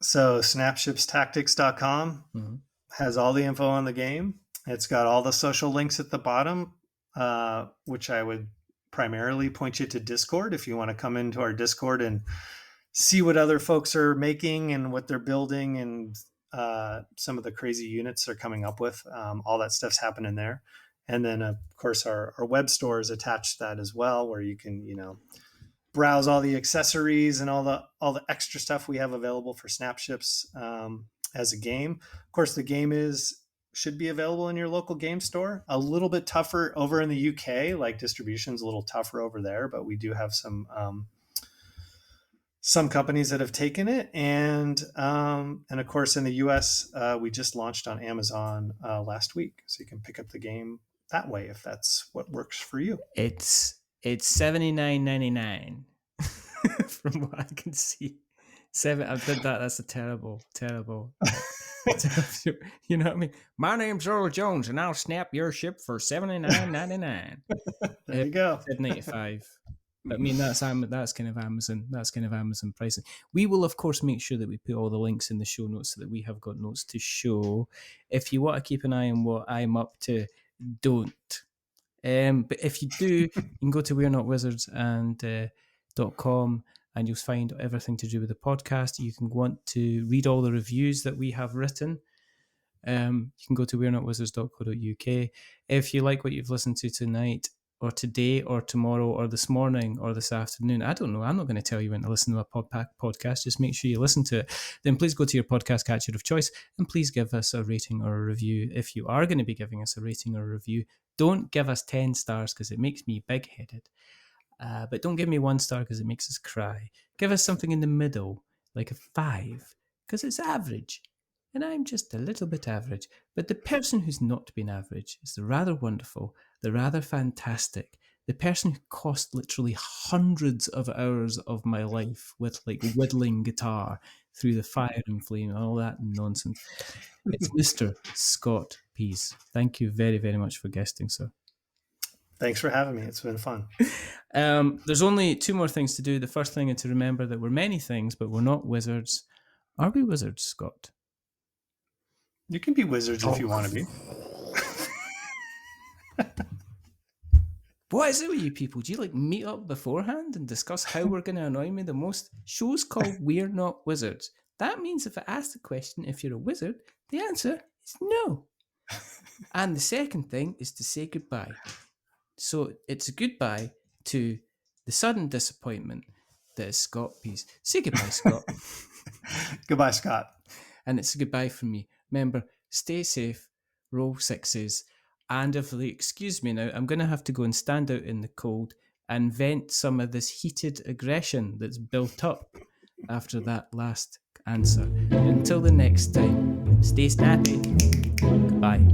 So snapshipstactics.com has all the info on the game. It's got all the social links at the bottom, which I would primarily point you to Discord if you want to come into our Discord and see what other folks are making and what they're building, and some of the crazy units they're coming up with. All that stuff's happening there. And then, of course, our web store is attached to that as well, where you can, browse all the accessories and all the extra stuff we have available for Snapships as a game. Of course, the game should be available in your local game store. A little bit tougher over in the UK, like distribution's a little tougher over there, but we do have some companies that have taken it, and of course in the US, we just launched on Amazon last week, so you can pick up the game that way if that's what works for you. It's $79.99 from what I can see. I did that. That's a terrible. You know what I mean? My name's Earl Jones, and I'll snap your ship for $79.99. There you go. $95. I mean, that's kind of Amazon. That's kind of Amazon pricing. We will, of course, make sure that we put all the links in the show notes so that we have got notes to show. If you want to keep an eye on what I'm up to, don't. But if you do, you can go to we'renotwizards.com and you'll find everything to do with the podcast. You can want to read all the reviews that we have written. You can go to we'renotwizards.co.uk. If you like what you've listened to tonight, or today, or tomorrow, or this morning, or this afternoon, I don't know. I'm not going to tell you when to listen to a podcast. Just make sure you listen to it. Then please go to your podcast catcher of choice and please give us a rating or a review. If you are going to be giving us a rating or a review, don't give us 10 stars because it makes me big-headed. But don't give me 1 star because it makes us cry. Give us something in the middle, like a 5, because it's average. And I'm just a little bit average. But the person who's not been average is the rather wonderful, the rather fantastic, the person who cost literally hundreds of hours of my life with like whittling guitar through the fire and flame and all that nonsense. It's Mr. Scott Pease. Thank you very, very much for guesting, sir. Thanks for having me. It's been fun. There's only 2 more things to do. The first thing is to remember that we're many things, but we're not wizards. Are we wizards, Scott? You can be wizards if you want to be. What is it with you people? Do you like meet up beforehand and discuss how we're going to annoy me the most? Show's called We're Not Wizards. That means if I ask the question if you're a wizard, the answer is no. And the second thing is to say goodbye. So it's a goodbye to the sudden disappointment that is Scott Pease. Say goodbye, Scott. Goodbye, Scott. And it's a goodbye from me. Remember, stay safe, roll 6s, and if they excuse me now, I'm going to have to go and stand out in the cold and vent some of this heated aggression that's built up after that last answer. Until the next time, stay snappy. Goodbye.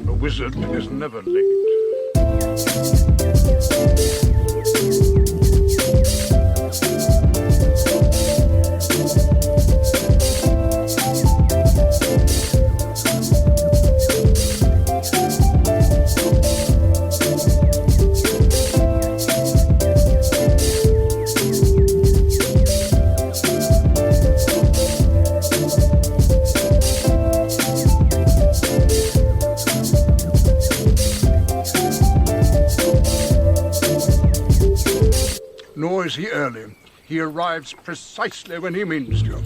A wizard is never late. Nor is he early. He arrives precisely when he means to.